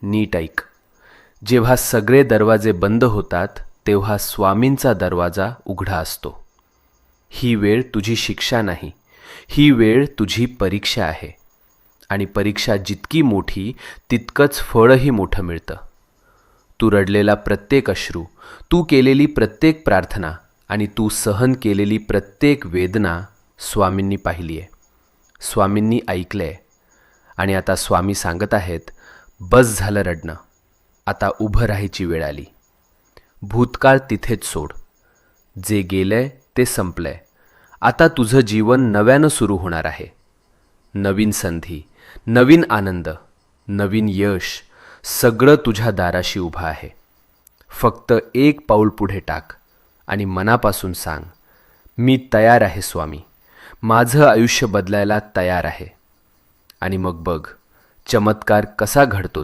नीट ऐक. जेव्हा सगळे दरवाजे बंद होतात तेव्हा स्वामींचा दरवाजा उघडा असतो. ही वेळ तुझी शिक्षा नाही, ही वेळ तुझी परीक्षा आहे. आणि परीक्षा जितकी मोठी तितकंच फळही मोठं मिळतं. तू रडलेला प्रत्येक अश्रू, तू केलेली प्रत्येक प्रार्थना आणि तू सहन केलेली प्रत्येक वेदना स्वामींनी पाहिली आहे, स्वामींनी ऐकलं आहे. आणि आता स्वामी सांगत आहेत, बस झालं रडणं, आता उभं राहायची वेळ आली. भूतकाळ तिथेच सोड. जे गेलंय ते संपलंय. आता तुझं जीवन नव्यानं सुरू होणार आहे. नवीन संधी, नवीन आनंद, नवीन यश, सगळं तुझ्या दाराशी उभं आहे. फक्त एक पाऊल पुढे टाक आणि मनापासून सांग, मी तयार आहे स्वामी, माझं आयुष्य बदलायला तयार आहे. आणि मग बघ चमत्कार कसा घडतो ते.